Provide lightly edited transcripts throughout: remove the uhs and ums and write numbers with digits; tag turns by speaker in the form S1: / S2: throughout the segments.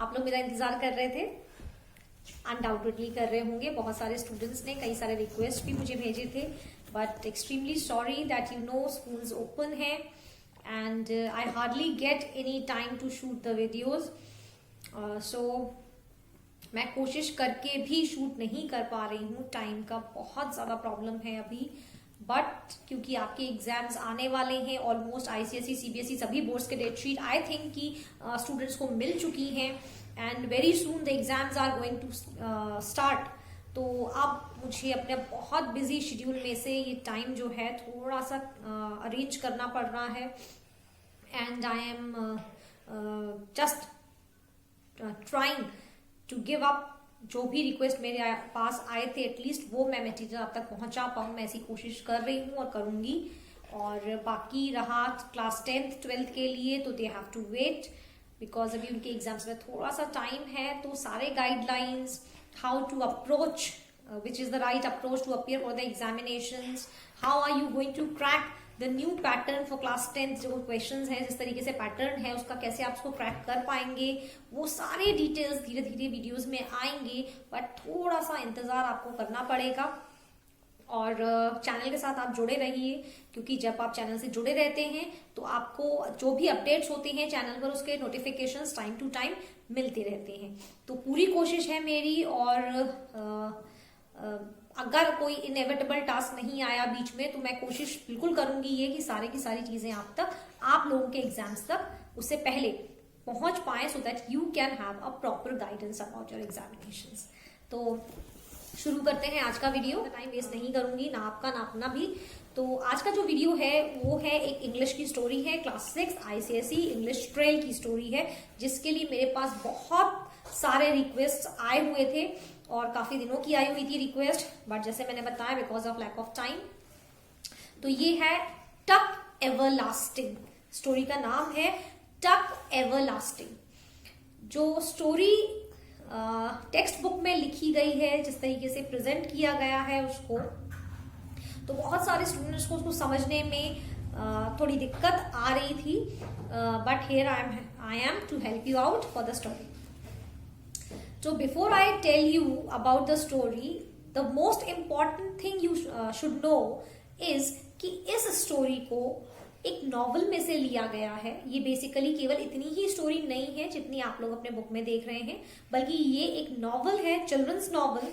S1: आप लोग मेरा इंतजार कर रहे थे, अनडाउटेडली कर रहे होंगे। बहुत सारे स्टूडेंट्स ने कई सारे रिक्वेस्ट भी मुझे भेजे थे, but extremely sorry that schools open है and I hardly get any time to shoot the videos. So मैं कोशिश करके भी शूट नहीं कर पा रही हूँ, टाइम का बहुत ज्यादा प्रॉब्लम है अभी। बट क्योंकि आपके एग्जाम्स आने वाले हैं ऑलमोस्ट, आईसीएसई सीबीएसई सभी बोर्ड्स के डेट शीट आई थिंक कि स्टूडेंट्स को मिल चुकी हैं and very soon the exams are going to start. तो अब मुझे अपने बहुत बिजी शेड्यूल में से ये टाइम जो है थोड़ा सा अरेंज करना पड़ रहा है and I am just trying to give up. जो भी रिक्वेस्ट मेरे पास आए थे एटलीस्ट वो मैं मटेरियल आप तक पहुंचा पाऊँ, मैं ऐसी कोशिश कर रही हूँ और करूंगी। और बाकी रहा क्लास 10th 12th के लिए तो they have to wait because अभी उनके एग्जाम्स में थोड़ा सा टाइम है। तो सारे guidelines, how to approach, which is the right approach to appear for the examinations, how are you going to crack the new pattern for class 10th, जो questions है जिस तरीके से पैटर्न है उसका कैसे आप उसको क्रैक कर पाएंगे, वो सारे डिटेल्स धीरे धीरे वीडियोस में आएंगे। बट थोड़ा सा इंतजार आपको करना पड़ेगा और चैनल के साथ आप जुड़े रहिए, क्योंकि जब आप चैनल से जुड़े रहते हैं तो आपको जो भी अपडेट्स होते हैं चैनल पर उसके नोटिफिकेशंस टाइम टू टाइम मिलते रहते हैं। तो पूरी कोशिश है मेरी, और अगर कोई इनएविटेबल टास्क नहीं आया बीच में तो मैं कोशिश बिल्कुल करूंगी ये कि सारी की सारी चीजें आप तक, आप लोगों के एग्जाम्स तक उससे पहले पहुंच पाए, so that you can have a proper guidance about your examinations. तो शुरू करते हैं आज का वीडियो। टाइम वेस्ट नहीं करूंगी, ना आपका ना अपना भी। तो आज का जो वीडियो है वो है एक इंग्लिश की स्टोरी है, क्लास 6 आईसीएसई इंग्लिश ट्रेल की स्टोरी है, जिसके लिए मेरे पास बहुत सारे रिक्वेस्ट आए हुए थे और काफी दिनों की आई हुई थी रिक्वेस्ट। बट जैसे मैंने बताया because of lack of time, तो ये है टक एवरलास्टिंग। स्टोरी का नाम है टक एवरलास्टिंग। जो स्टोरी टेक्स्ट बुक में लिखी गई है, जिस तरीके से प्रेजेंट किया गया है उसको, तो बहुत सारे स्टूडेंट्स को उसको समझने में थोड़ी दिक्कत आ रही थी। But here I am to help you out for the story. So before I tell you about the story, the most important thing you should know is कि इस स्टोरी को एक नॉवल में से लिया गया है। ये बेसिकली केवल इतनी ही स्टोरी नहीं है जितनी आप लोग अपने बुक में देख रहे हैं, बल्कि ये एक नॉवल है, children's novel,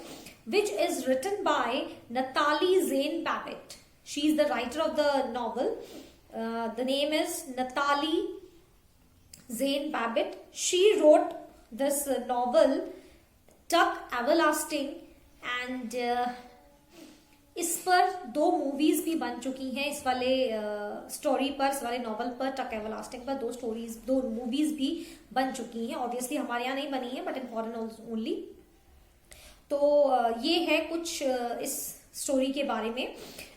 S1: which is written by Natalie Zen Babbitt. She is the writer of the novel. The name is Natalie Zen Babbitt. She wrote this novel Tuck everlasting and इस पर 2 मूवीज भी बन चुकी हैं। इस वाले story पर, इस वाले नॉवल पर, टक एवरलास्टिंग पर 2 मूवीज भी बन चुकी हैं। ऑब्वियसली हमारे यहाँ नहीं बनी है, बट इन फॉरेन ओनली। तो ये है कुछ इस स्टोरी के बारे में।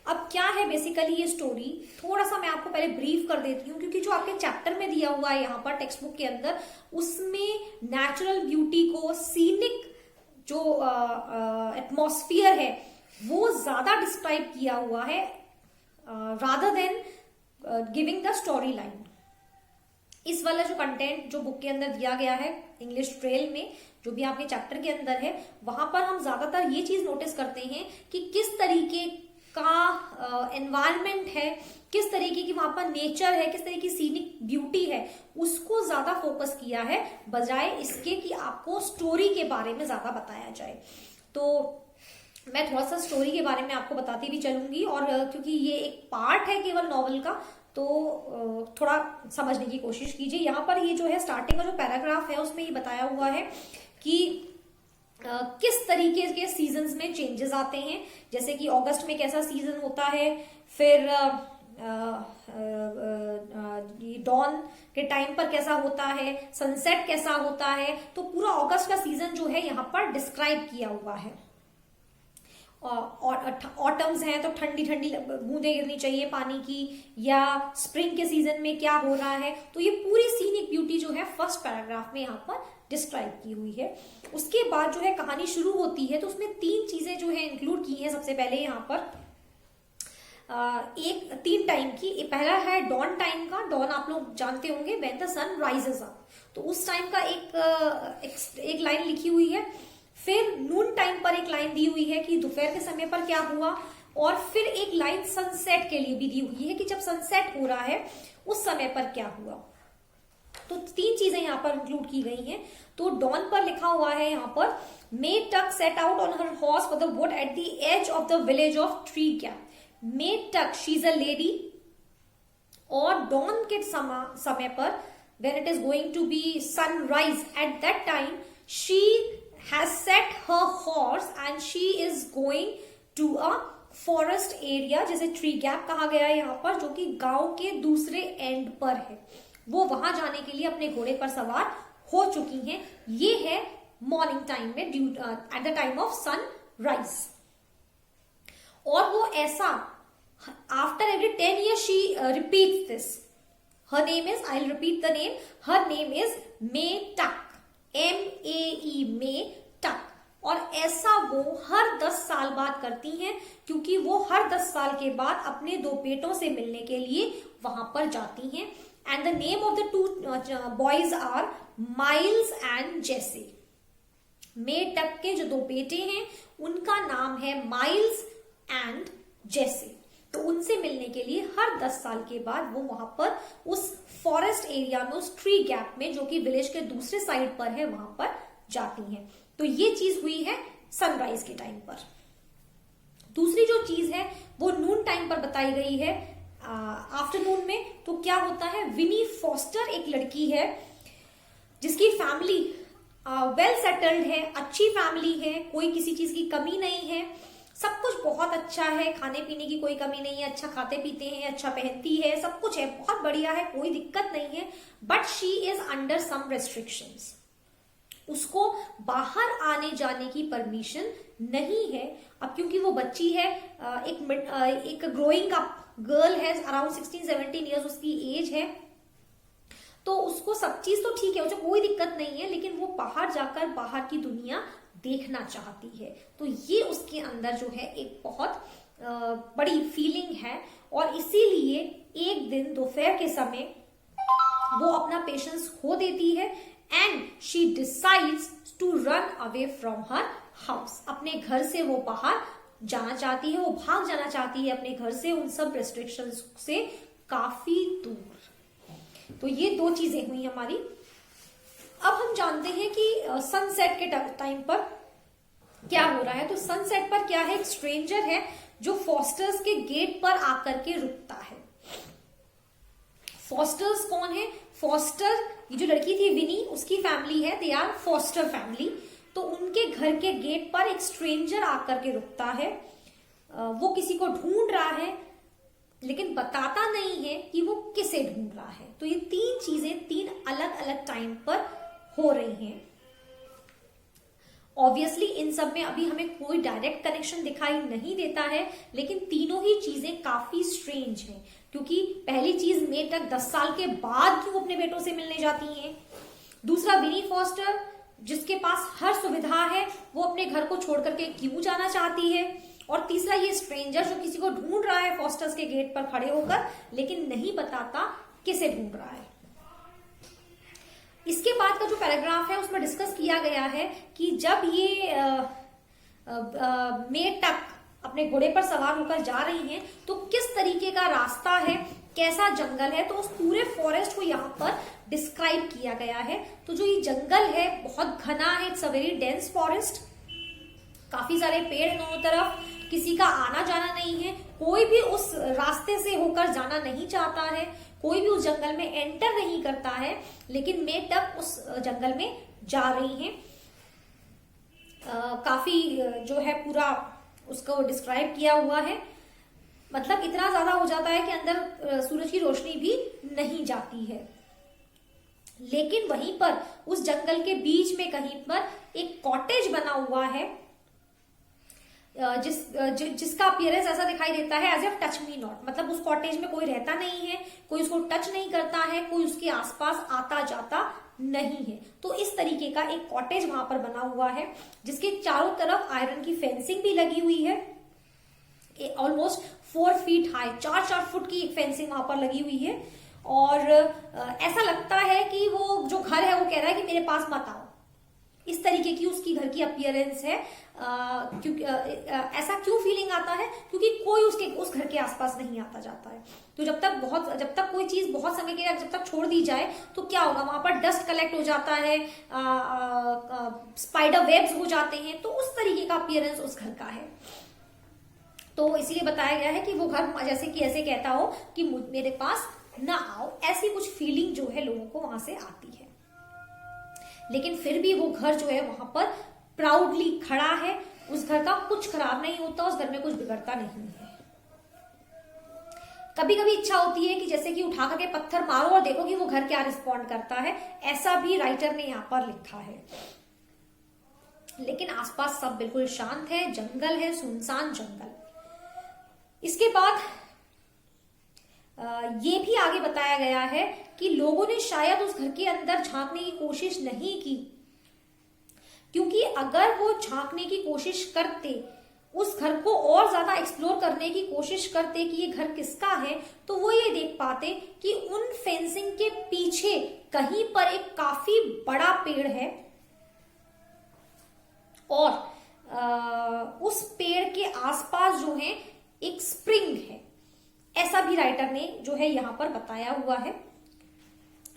S1: अब क्या है बेसिकली ये स्टोरी, थोड़ा सा मैं आपको पहले ब्रीफ कर देती हूँ, क्योंकि जो आपके चैप्टर में दिया हुआ है यहाँ पर टेक्स्ट बुक के अंदर, उसमें नेचुरल ब्यूटी को, सीनिक जो एटमॉस्फियर है वो ज्यादा डिस्क्राइब किया हुआ है rather than giving the story line. इस वाला जो कंटेंट जो बुक के अंदर दिया गया है इंग्लिश ट्रेल में, जो भी आपके चैप्टर के अंदर है, वहां पर हम ज्यादातर ये चीज नोटिस करते हैं कि किस तरीके का एनवायरनमेंट है, किस तरीके की वहां पर नेचर है, किस तरीके की सीनिक ब्यूटी है, उसको ज्यादा फोकस किया है, बजाय इसके कि आपको स्टोरी के बारे में ज्यादा बताया जाए। तो मैं थोड़ा सा स्टोरी के बारे में आपको बताती भी चलूंगी, और क्योंकि ये एक पार्ट है केवल नॉवल का, तो थोड़ा समझने की कोशिश कीजिए। यहाँ पर ये जो है स्टार्टिंग का जो पैराग्राफ है उसमें ये बताया हुआ है कि किस तरीके के सीजन्स में चेंजेस आते हैं। जैसे कि अगस्त में कैसा सीजन होता है, फिर डॉन के टाइम पर कैसा होता है, सनसेट कैसा होता है। तो पूरा अगस्त का सीजन जो है यहाँ पर डिस्क्राइब किया हुआ है। और ऑटम्स हैं तो ठंडी ठंडी बूंदें गिरनी चाहिए पानी की, या स्प्रिंग के सीजन में क्या हो रहा है। तो ये पूरी सीनिक ब्यूटी जो है फर्स्ट पैराग्राफ में यहाँ पर डिस्क्राइब की हुई है। उसके बाद जो है कहानी शुरू होती है, तो उसमें 3 चीजें जो है इंक्लूड की हैं। सबसे पहले यहाँ पर 3 टाइम की, पहला है डॉन टाइम का। डॉन आप लोग जानते होंगे, when the sun rises up. तो उस टाइम का एक लाइन लिखी हुई है। फिर नून टाइम पर एक लाइन दी हुई है कि दोपहर के समय पर क्या हुआ, और फिर एक लाइन सनसेट के लिए भी दी हुई है कि जब सनसेट हो रहा है उस समय पर क्या हुआ। तो 3 चीजें यहाँ पर इंक्लूड की गई हैं। तो डॉन पर लिखा हुआ है यहाँ पर, Mae Tuck set out on her horse for the wood at the edge of the village of Tree Gap. Mae Tuck, she is a lady, और डॉन के समय पर when it is going to be sunrise, at that time she has set her horse and she is going to a forest area, जैसे tree gap कहा गया है यहाँ पर, जो कि गांव के दूसरे एंड पर है। वो वहां जाने के लिए अपने घोड़े पर सवार हो चुकी हैं। ये है मॉर्निंग टाइम में, at the time of sunrise. और वो ऐसा after every 10 years she repeats this. Her name is, I'll repeat the name, her name is Mae Tuck, M-A-E, Mae Tuck। और ऐसा वो हर 10 साल बाद करती हैं, क्योंकि वो हर 10 साल के बाद अपने 2 बेटों से मिलने के लिए वहां पर जाती हैं। And the name of the 2 boys are Miles and Jesse. Mae टक के जो 2 बेटे हैं उनका नाम है माइल्स एंड जेसे। तो उनसे मिलने के लिए हर 10 साल के बाद वो वहां पर उस फॉरेस्ट एरिया में, उस ट्री गैप में, जो कि विलेज के दूसरे साइड पर है, वहां पर जाती हैं। तो ये चीज हुई है सनराइज के टाइम पर। दूसरी जो चीज है वो नून टाइम पर बताई गई है, आफ्टरनून में। तो क्या होता है, विनी फॉस्टर एक लड़की है जिसकी फैमिली वेल सेटल्ड है, अच्छी फैमिली है, कोई किसी चीज की कमी नहीं है, सब कुछ बहुत अच्छा है, खाने पीने की कोई कमी नहीं है, अच्छा खाते पीते हैं, अच्छा पहनती है, सब कुछ है, बहुत बढ़िया है, कोई दिक्कत नहीं है। But she is under some restrictions. उसको बाहर आने जाने की परमिशन नहीं है। अब क्योंकि वो बच्ची है, एक ग्रोइंग अप गर्ल है, अराउंड 16-17 ईयर्स उसकी एज है, तो उसको सब चीज तो ठीक है, उसे कोई दिक्कत नहीं है, लेकिन वो बाहर जाकर बाहर की दुनिया देखना चाहती है। तो ये उसके अंदर जो है एक बहुत बड़ी फीलिंग है, और इसीलिए एक दिन दोपहर के समय वो अपना पेशेंस खो देती है and she decides to run away from her house. अपने घर से वो बाहर जाना चाहती है, वो भाग जाना चाहती है अपने घर से, उन सब रेस्ट्रिक्शंस से काफी दूर। तो ये 2 चीजें हुई हमारी। अब हम जानते हैं कि सनसेट के टाइम पर क्या हो रहा है। तो सनसेट पर क्या है, एक स्ट्रेंजर है जो फॉस्टर्स के गेट पर आकर के रुकता है। फॉस्टर्स कौन है? फॉस्टर, ये जो लड़की थी विनी, उसकी फैमिली है, दे आर फॉस्टर फैमिली। तो उनके घर के गेट पर एक स्ट्रेंजर आकर के रुकता है। वो किसी को ढूंढ रहा है, लेकिन बताता नहीं है कि वो किसे ढूंढ रहा है। तो ये 3 चीजें 3 अलग अलग टाइम पर हो रही हैं। ऑब्वियसली इन सब में अभी हमें कोई डायरेक्ट कनेक्शन दिखाई नहीं देता है, लेकिन तीनों ही चीजें काफी स्ट्रेंज हैं। क्योंकि पहली चीज, मे टक 10 साल के बाद क्यों अपने बेटों से मिलने जाती हैं। दूसरा, विनी फॉस्टर जिसके पास हर सुविधा है, वो अपने घर को छोड़ करके क्यों जाना चाहती है। और तीसरा, ये स्ट्रेंजर जो किसी को ढूंढ रहा है फॉस्टर्स के गेट पर खड़े होकर, लेकिन नहीं बताता किसे ढूंढ रहा है। इसके बाद का जो पैराग्राफ है उसमें डिस्कस किया गया है कि जब ये मे टक अपने घोड़े पर सवार होकर जा रही हैं, तो किस तरीके का रास्ता है, कैसा जंगल है। तो उस पूरे फॉरेस्ट को यहाँ पर डिस्क्राइब किया गया है। तो जो ये जंगल है बहुत घना है, it's a very dense forest, काफी सारे पेड़ दोनों तरफ, किसी का आना जाना नहीं है, कोई भी उस रास्ते से होकर जाना नहीं चाहता है, कोई भी उस जंगल में एंटर नहीं करता है। लेकिन मे टक उस जंगल में जा रही हैं। काफी जो है पूरा उसको डिस्क्राइब किया हुआ है, मतलब इतना ज्यादा हो जाता है कि अंदर सूरज की रोशनी भी नहीं जाती है। लेकिन वहीं पर उस जंगल के बीच में कहीं पर एक कॉटेज बना हुआ है, जिसका अपीयरेंस ऐसा दिखाई देता है as a touch me not, मतलब उस कॉटेज में कोई रहता नहीं है, कोई उसको टच नहीं करता है, कोई उसके आसपास आता जाता नहीं है। तो इस तरीके का एक कॉटेज वहां पर बना हुआ है, जिसके चारों तरफ आयरन की फेंसिंग भी लगी हुई है, ऑलमोस्ट 4 फीट हाई, 4 फुट की एक फेंसिंग वहां पर लगी हुई है। और ऐसा लगता है कि वो जो घर है वो कह रहा है कि मेरे पास मत आओ। इस तरीके की उसकी घर की अपीयरेंस है। क्योंकि ऐसा क्यों फीलिंग आता है? क्योंकि कोई उस घर के आसपास नहीं आता जाता है। तो जब तक कोई चीज बहुत समय के जब तक छोड़ दी जाए तो क्या होगा, वहां पर डस्ट कलेक्ट हो जाता है, स्पाइडर वेब्स हो जाते हैं। तो उस तरीके का अपीयरेंस उस घर का है। तो इसलिए बताया गया है कि वो घर जैसे कि ऐसे कहता हो कि मेरे पास ना आओ, ऐसी कुछ फीलिंग जो है लोगों को वहां से आती है। लेकिन फिर भी वो घर जो है वहां पर प्राउडली खड़ा है। उस घर का कुछ खराब नहीं होता, उस घर में कुछ बिगड़ता नहीं है। कभी कभी इच्छा होती है कि जैसे कि उठा करके पत्थर मारो और देखो कि वो घर क्या रिस्पॉन्ड करता है। ऐसा भी राइटर ने यहां पर लिखा है। लेकिन आसपास सब बिल्कुल शांत है, जंगल है, सुनसान जंगल। इसके बाद ये भी आगे बताया गया है कि लोगों ने शायद उस घर के अंदर झांकने की कोशिश नहीं की, क्योंकि अगर वो झांकने की कोशिश करते, उस घर को और ज्यादा एक्सप्लोर करने की कोशिश करते कि ये घर किसका है, तो वो ये देख पाते कि उन फेंसिंग के पीछे कहीं पर एक काफी बड़ा पेड़ है और उस पेड़ के आसपास जो है एक स्प्रिंग है। ऐसा भी राइटर ने जो है यहां पर बताया हुआ है।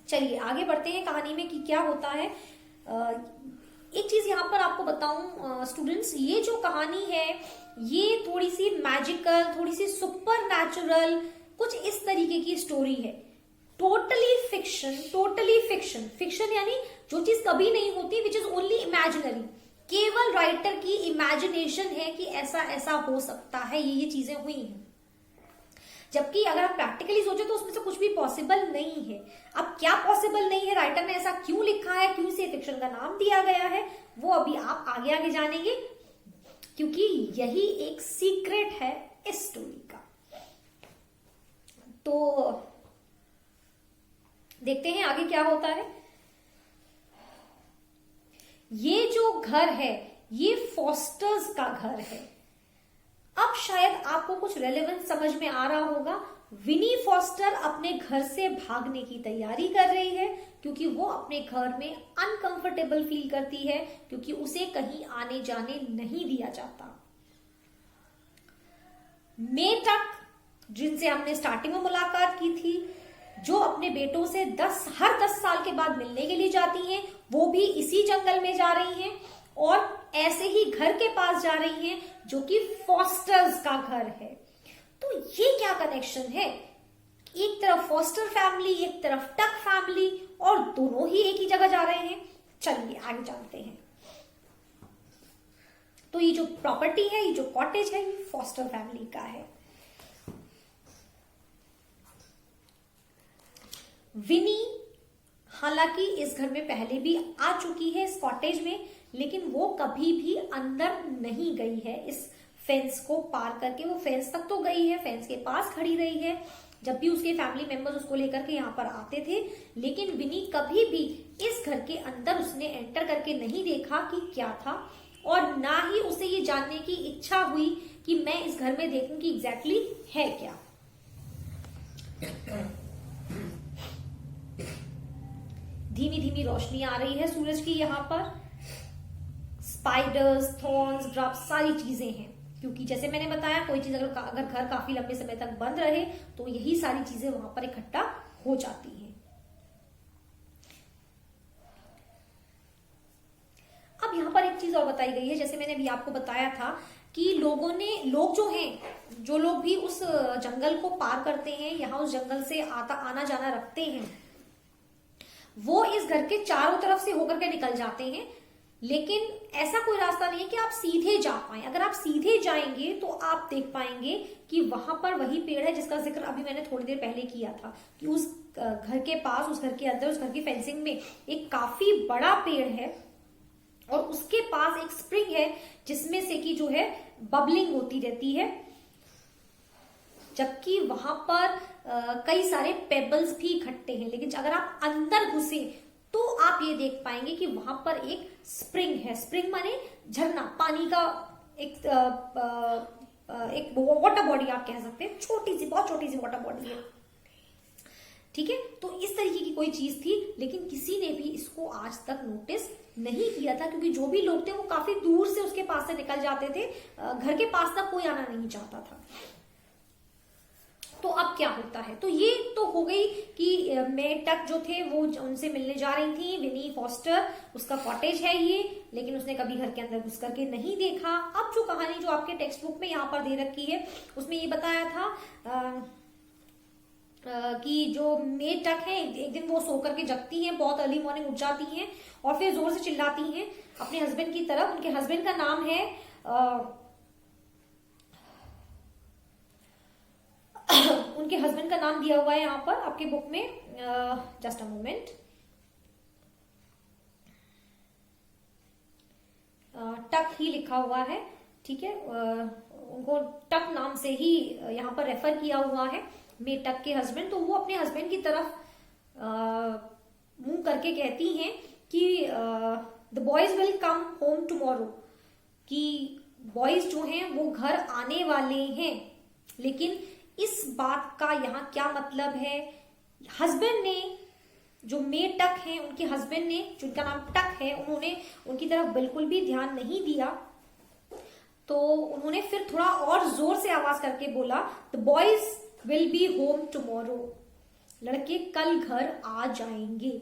S1: चलिए आगे बढ़ते हैं कहानी में कि क्या होता है। एक चीज यहां पर आपको बताऊं स्टूडेंट्स, ये जो कहानी है ये थोड़ी सी मैजिकल, थोड़ी सी सुपर नेचुरल, कुछ इस तरीके की स्टोरी है। Totally fiction, totally fiction. Fiction यानी जो चीज कभी नहीं होती, विच इज ओनली इमेजिनरी। केवल राइटर की इमेजिनेशन है कि ऐसा ऐसा हो सकता है, ये चीजें हुई हैं। जबकि अगर आप प्रैक्टिकली सोचे तो उसमें से कुछ भी पॉसिबल नहीं है। अब क्या पॉसिबल नहीं है, राइटर ने ऐसा क्यों लिखा है, क्यों इसे फिक्शन का नाम दिया गया है, वो अभी आप आगे आगे जानेंगे, क्योंकि यही एक सीक्रेट है इस स्टोरी का। तो देखते हैं आगे क्या होता है। ये जो घर है ये फॉस्टर्स का घर है। अब शायद आपको कुछ रेलेवेंस समझ में आ रहा होगा। विनी फॉस्टर अपने घर से भागने की तैयारी कर रही है, क्योंकि वो अपने घर में अनकंफर्टेबल फील करती है, क्योंकि उसे कहीं आने जाने नहीं दिया जाता। मे तक, जिनसे हमने स्टार्टिंग में मुलाकात की थी, जो अपने बेटों से हर 10 साल के बाद मिलने के लिए जाती हैं, वो भी इसी जंगल में जा रही हैं और ऐसे ही घर के पास जा रही हैं जो कि फॉस्टर्स का घर है। तो ये क्या कनेक्शन है? एक तरफ फॉस्टर फैमिली, एक तरफ टक फैमिली, और दोनों ही एक ही जगह जा रहे हैं। चलिए आगे जानते हैं। तो ये जो प्रॉपर्टी है, ये जो कॉटेज है, ये फॉस्टर फैमिली का है। विनी हालांकि इस घर में पहले भी आ चुकी है, इस कॉटेज में, लेकिन वो कभी भी अंदर नहीं गई है। इस फेंस को पार करके वो फेंस तक तो गई है, फेंस के पास खड़ी रही है जब भी उसके फैमिली मेंबर्स उसको लेकर के यहाँ पर आते थे, लेकिन विनी कभी भी इस घर के अंदर उसने एंटर करके नहीं देखा कि क्या था, और ना ही उसे ये जानने की इच्छा हुई कि मैं इस घर में देखूं कि एग्जैक्टली है क्या। धीमी धीमी रोशनी आ रही है सूरज की यहाँ पर। स्पाइडर्स, थॉर्न्स, ग्राफ्स, सारी चीजें हैं, क्योंकि जैसे मैंने बताया कोई चीज अगर घर काफी लंबे समय तक बंद रहे तो यही सारी चीजें वहां पर इकट्ठा हो जाती हैं। अब यहाँ पर एक चीज और बताई गई है, जैसे मैंने अभी आपको बताया था कि लोग जो हैं, जो लोग भी उस जंगल को पार करते हैं, यहाँ उस जंगल से आना जाना रखते हैं, वो इस घर के चारों तरफ से होकर के निकल जाते हैं। लेकिन ऐसा कोई रास्ता नहीं है कि आप सीधे जा पाए। अगर आप सीधे जाएंगे तो आप देख पाएंगे कि वहां पर वही पेड़ है जिसका जिक्र अभी मैंने थोड़ी देर पहले किया था, कि उस घर के पास, उस घर के अंदर, उस घर की फेंसिंग में एक काफी बड़ा पेड़ है और उसके पास एक स्प्रिंग है जिसमें से कि जो है बबलिंग होती रहती है, जबकि वहां पर कई सारे पेबल्स भी इकट्ठे हैं। लेकिन अगर आप अंदर घुसे तो आप ये देख पाएंगे कि वहां पर एक स्प्रिंग है। स्प्रिंग माने झरना, पानी का एक वाटर बॉडी आप कह सकते हैं, छोटी सी, बहुत छोटी सी वाटर बॉडी है। ठीक है, तो इस तरीके की कोई चीज थी, लेकिन किसी ने भी इसको आज तक नोटिस नहीं किया था, क्योंकि जो भी लोग थे वो काफी दूर से उसके पास से निकल जाते थे, घर के पास तक कोई आना नहीं चाहता था। तो अब क्या होता है, तो ये तो हो गई कि मेड टक जो थे वो उनसे मिलने जा रही थी, विनी फॉस्टर, उसका कॉटेज है ये, लेकिन उसने कभी घर के अंदर घुस करके नहीं देखा। अब जो कहानी जो आपके टेक्स्ट बुक में यहाँ पर दे रखी है, उसमें ये बताया था कि जो मेड टक है, एक दिन वो सो करके जगती हैं, बहुत अर्ली मॉर्निंग उठ जाती हैं और फिर जोर से चिल्लाती हैं अपने हस्बैंड की तरफ। उनके हस्बैंड का नाम है उनके हस्बैंड का नाम दिया हुआ है यहाँ पर आपके बुक में, जस्ट अ मोमेंट, टक ही लिखा हुआ है, ठीक है, उनको टक नाम से ही यहाँ पर रेफर किया हुआ है, मेड टक के हस्बैंड। तो वो अपने हस्बैंड की तरफ मुंह करके कहती हैं कि the boys will come home tomorrow, कि बॉयज जो हैं वो घर आने वाले हैं। लेकिन इस बात का यहाँ क्या मतलब है, हस्बैंड ने, जो मेड टक हैं उनके हस्बैंड ने, जिनका नाम टक है, उन्होंने उनकी तरफ बिल्कुल भी ध्यान नहीं दिया। तो उन्होंने फिर थोड़ा और जोर से आवाज करके बोला, the boys will be home tomorrow, लड़के कल घर आ जाएंगे।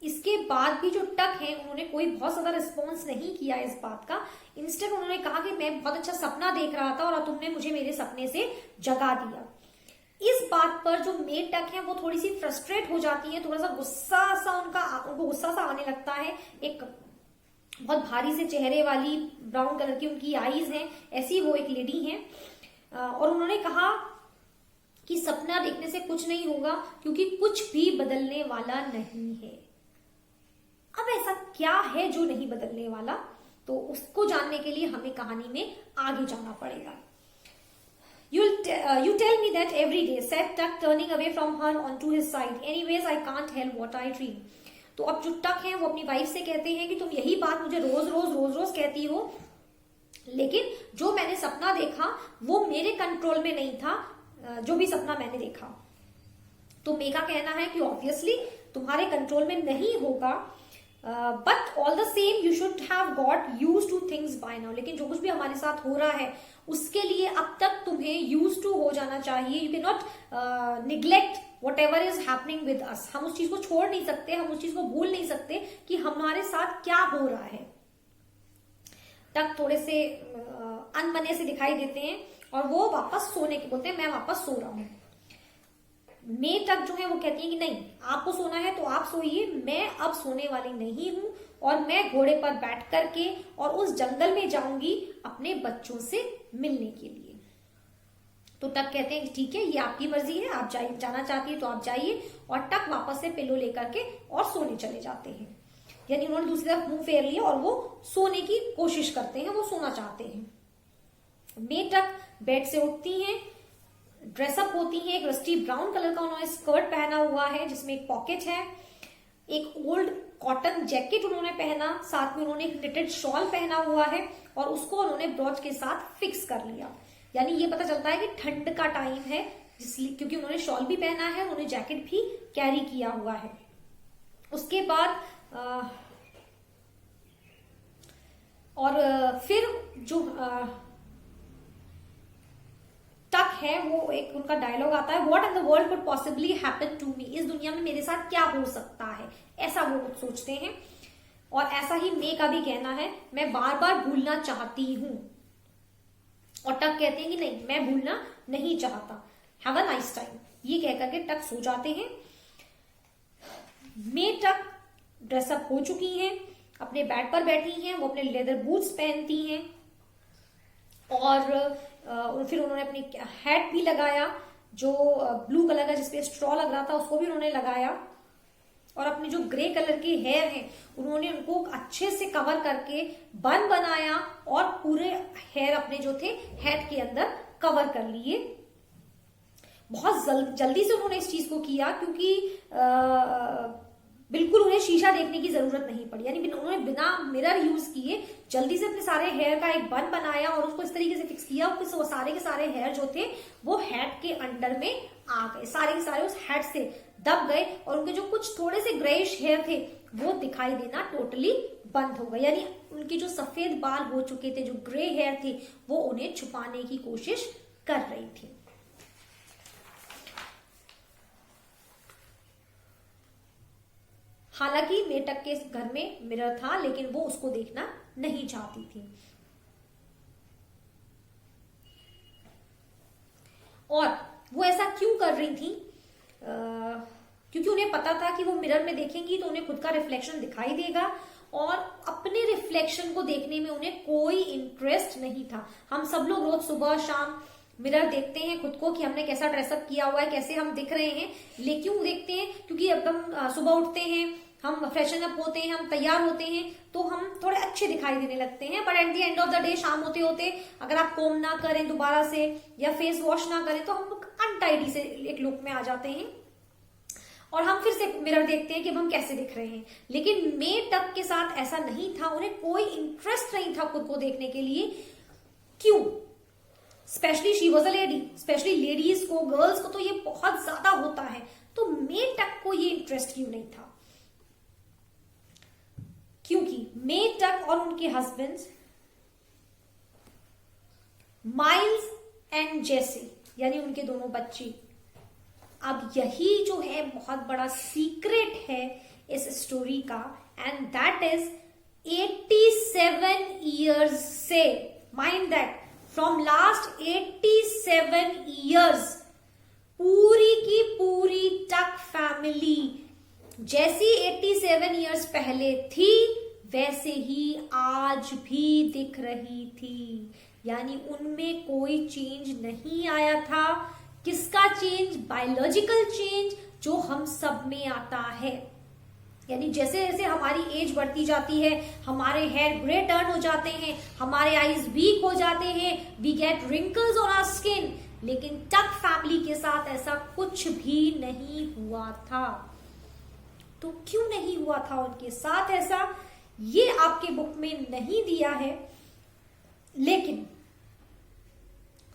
S1: इसके बाद भी जो टक है उन्होंने कोई बहुत ज्यादा रिस्पॉन्स नहीं किया इस बात का। इंस्टेंट उन्होंने कहा कि मैं बहुत अच्छा सपना देख रहा था और तुमने मुझे मेरे सपने से जगा दिया। इस बात पर जो मेड टक है वो थोड़ी सी फ्रस्ट्रेट हो जाती है, थोड़ा सा गुस्सा सा उनको गुस्सा सा आने लगता है। एक बहुत भारी से चेहरे वाली, ब्राउन कलर की उनकी आईज हैं, ऐसी वो एक लेडी हैं, और उन्होंने कहा कि सपना देखने से कुछ नहीं होगा, क्योंकि कुछ भी बदलने वाला नहीं है। अब ऐसा क्या है जो नहीं बदलने वाला, तो उसको जानने के लिए हमें कहानी में आगे जाना पड़ेगा। You tell me that every day, said Tuck, turning away from her onto his side. Anyways, I can't help what I dream. तो अब जो टक है वो अपनी वाइफ से कहते हैं कि तुम यही बात मुझे रोज रोज कहती हो, लेकिन जो मैंने सपना देखा वो मेरे कंट्रोल में नहीं था, जो भी सपना मैंने देखा। तो मे का कहना है कि ऑब्वियसली तुम्हारे कंट्रोल में नहीं होगा, but all the same you should have got use two things by now. लेकिन जो कुछ भी हमारे साथ हो रहा है उसके लिए अब तक तुम्हें यूज टू हो जाना चाहिए। You can not neglect what ever is happening with us. हम उस चीज को छोड़ नहीं सकते, हम उस चीज को भूल नहीं सकते कि हमारे साथ क्या हो रहा है। तक थोड़े से अनबने से दिखाई देते हैं और वो वापस सोने के बोलते हैं, मैं वापस सो रहा हूं। मे तक जो है वो कहती है कि नहीं, आपको सोना है तो आप सोइए, मैं अब सोने वाली नहीं हूं और मैं घोड़े पर बैठ करके और उस जंगल में जाऊंगी अपने बच्चों से मिलने के लिए। तो टक कहते हैं ठीक है, ये आपकी मर्जी है, आप जाना चाहती है तो आप जाइए। और टक वापस से पिलो लेकर के और सोने चले जाते हैं। यानी उन्होंने दूसरी तरफ मुंह फेर लिया और वो सोने की कोशिश करते हैं, वो सोना चाहते हैं। मे टक बेड से उठती हैं, ड्रेसअप होती है, एक रस्टी ब्राउन कलर का उन्होंने स्कर्ट पहना हुआ है जिसमें एक पॉकेट है, एक ओल्ड कॉटन जैकेट उन्होंने पहना, साथ में उन्होंने एक निटेड शॉल पहना हुआ है और उसको उन्होंने ब्रॉच के साथ फिक्स कर लिया। यानी ये पता चलता है कि ठंड का टाइम है, जिसलिए क्योंकि उन्होंने शॉल भी पहना है, उन्होंने जैकेट भी कैरी किया हुआ है। उसके बाद और फिर जो टक है वो एक उनका डायलॉग आता है, what in the world could possibly happen to me. इस दुनिया में मेरे साथ क्या हो सकता है, ऐसा वो सोचते हैं। और ऐसा ही मे का भी कहना है, मैं बार बार भूलना चाहती हूं। और टक कहते हैं कि नहीं, मैं भूलना नहीं चाहता, हैव अ नाइस टाइम। ये कहकर के टक सो जाते हैं। मे टक ड्रेसअप हो चुकी हैं, अपने बेड पर बैठी हैं, वो अपने लेदर बूट्स पहनती हैं और फिर उन्होंने अपनी हैट भी लगाया जो ब्लू कलर का जिसपे स्ट्रॉ लग रहा था, उसको भी उन्होंने लगाया। और अपने जो ग्रे कलर के हेयर हैं उन्होंने उनको अच्छे से कवर करके बन बनाया और पूरे हेयर अपने जो थे हेड के अंदर कवर कर लिए। बहुत जल्दी से उन्होंने इस चीज को किया क्योंकि बिल्कुल उन्हें शीशा देखने की जरूरत नहीं पड़ी, यानी उन्होंने बिना मिरर यूज किए जल्दी से अपने सारे हेयर का एक बन बनाया और उसको इस तरीके से फिक्स किया कि वो सारे के सारे हेयर जो थे वो हेड के अंडर में आ गए, सारे के सारे उस हेड से दब गए और उनके जो कुछ थोड़े से ग्रेइश हेयर थे वो दिखाई देना टोटली बंद हो गए, यानी उनके जो सफेद बाल हो चुके थे, जो ग्रे हेयर थे, वो उन्हें छुपाने की कोशिश कर रही थी। हालांकि मेटक के घर में मिरर था लेकिन वो उसको देखना नहीं चाहती थी। और वो ऐसा क्यों कर रही थी? क्योंकि उन्हें पता था कि वो मिरर में देखेंगी तो उन्हें खुद का रिफ्लेक्शन दिखाई देगा और अपने रिफ्लेक्शन को देखने में उन्हें कोई इंटरेस्ट नहीं था। हम सब लोग रोज सुबह शाम मिरर देखते हैं खुद को कि हमने कैसा ड्रेसअप किया हुआ है, कैसे हम दिख रहे हैं। लेकिन क्यों देखते हैं? क्योंकि अब हम सुबह उठते हैं, हम फ्रेशन अप होते हैं, हम तैयार होते हैं तो हम थोड़े अच्छे दिखाई देने लगते हैं। But at the end of the day, शाम होते होते अगर आप कोम ना करें दोबारा से या फेस वॉश ना करें तो हम लोग अनटाइडी से एक लुक में आ जाते हैं और हम फिर से मिरर देखते हैं कि हम कैसे दिख रहे हैं। लेकिन मेटक के साथ ऐसा नहीं था, उन्हें कोई इंटरेस्ट नहीं था खुद को देखने के लिए। क्यों? Specially she was a lady, specially ladies को, गर्ल्स को तो ये बहुत ज्यादा होता है, तो मेटक को ये इंटरेस्ट क्यों नहीं था? क्योंकि मेटक और उनके हस्बैंड्स माइल्स एंड जेसी, यानी उनके दोनों बच्चे, अब यही जो है बहुत बड़ा सीक्रेट है इस स्टोरी का, एंड दैट इज 87 years से, mind that, from last 87 years पूरी की पूरी टक फैमिली जैसी 87 years पहले थी वैसे ही आज भी दिख रही थी, यानी उनमें कोई चेंज नहीं आया था। किसका चेंज? बायोलॉजिकल चेंज जो हम सब में आता है, यानी जैसे जैसे हमारी एज बढ़ती जाती है हमारे हेयर ग्रे टर्न हो जाते हैं, हमारे आईज वीक हो जाते हैं, we get wrinkles on our skin. लेकिन टक फैमिली के साथ ऐसा कुछ भी नहीं हुआ था। तो क्यों नहीं हुआ था उनके साथ ऐसा? ये आपके बुक में नहीं दिया है, लेकिन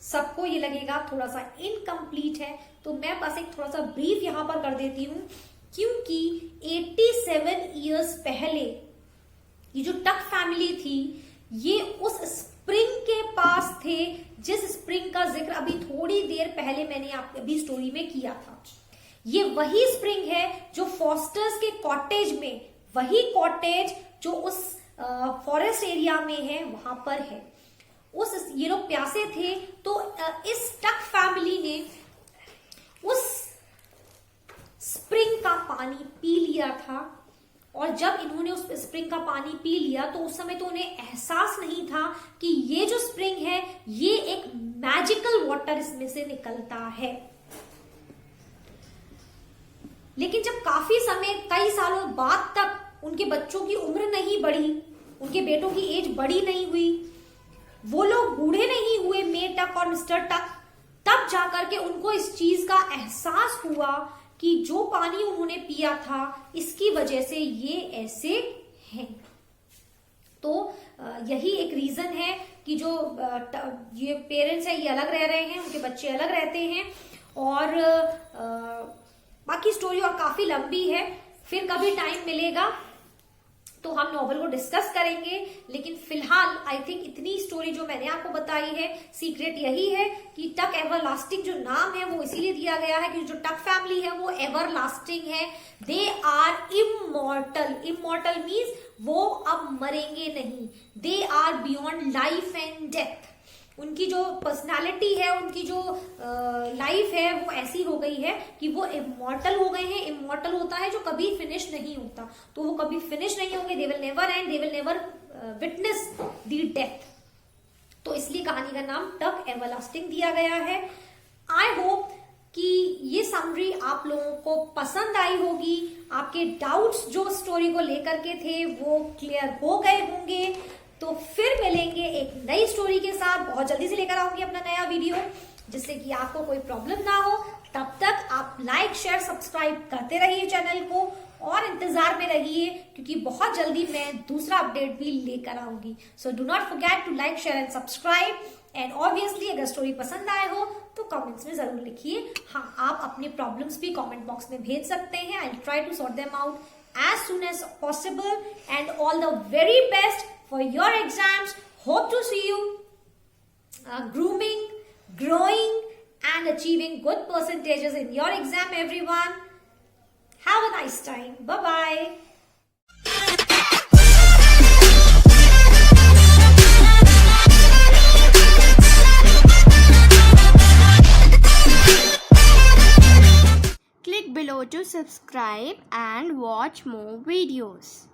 S1: सबको ये लगेगा थोड़ा सा इनकम्प्लीट है, तो मैं बस एक थोड़ा सा ब्रीफ यहां पर कर देती हूं। क्योंकि 87 years पहले ये जो टक फैमिली थी ये उस स्प्रिंग के पास थे जिस स्प्रिंग का जिक्र अभी थोड़ी देर पहले मैंने आपके अभी स्टोरी में किया था। ये वही स्प्रिंग है जो फॉस्टर्स के कॉटेज में, वही कॉटेज जो उस फॉरेस्ट एरिया में है, वहां पर है। ये लोग प्यासे थे तो इस टक फैमिली ने उस स्प्रिंग का पानी पी लिया था, और जब इन्होंने उस स्प्रिंग का पानी पी लिया तो उस समय तो उन्हें एहसास नहीं था कि ये जो स्प्रिंग है ये एक मैजिकल वाटर इसमें से निकलता है। लेकिन जब काफी समय, कई सालों बाद तक उनके बच्चों की उम्र नहीं बढ़ी, उनके बेटों की एज बड़ी नहीं हुई, वो लोग बूढ़े नहीं हुए, मेटक और मिस्टर टक, तब जाकर के उनको इस चीज का एहसास हुआ कि जो पानी उन्होंने पिया था इसकी वजह से ये ऐसे हैं। तो यही एक रीजन है कि जो ये पेरेंट्स है ये अलग रह रहे हैं, उनके बच्चे अलग रहते हैं। और बाकी स्टोरी और काफी लंबी है, फिर कभी टाइम मिलेगा तो हम नॉवल को डिस्कस करेंगे। लेकिन फिलहाल आई थिंक इतनी स्टोरी जो मैंने आपको बताई है, सीक्रेट यही है कि टक एवरलास्टिंग जो नाम है वो इसीलिए दिया गया है कि जो टक फैमिली है वो एवरलास्टिंग है। They are immortal. Immortal means वो अब मरेंगे नहीं। They are beyond life and death. उनकी जो पर्सनालिटी है, उनकी जो लाइफ है वो ऐसी हो गई है कि वो इमॉर्टल हो गए हैं। इमॉर्टल होता है जो कभी फिनिश नहीं होता, तो वो कभी फिनिश नहीं होंगे। They will never and, they will never witness the death. तो इसलिए कहानी का नाम टक एवरलास्टिंग दिया गया है। आई होप कि ये समरी आप लोगों को पसंद आई होगी। आपके डाउट्स जो स्टोरी को लेकर के थे वो क्लियर हो गए होंगे। तो फिर मिलेंगे एक नई स्टोरी के साथ। बहुत जल्दी से लेकर आऊंगी अपना नया वीडियो, जिससे कि आपको कोई प्रॉब्लम ना हो। तब तक आप लाइक, शेयर, सब्सक्राइब करते रहिए चैनल को। और इंतजार में रहिए क्योंकि बहुत जल्दी मैं दूसरा अपडेट भी लेकर आऊंगी. So do not forget to like, share and subscribe. And obviously अगर स्टोरी पसंद आए हो तो कमेंट्स में जरूर लिखिए. हाँ, आप अपने प्रॉब्लम्स भी कमेंट बॉक्स में भेज सकते हैं. I will try to sort them out as soon as possible. And all the very best for your exams. Hope to see you grooming, growing and achieving good percentages in your exam, everyone. Have a nice time. Bye bye.
S2: Click below to subscribe and watch more videos.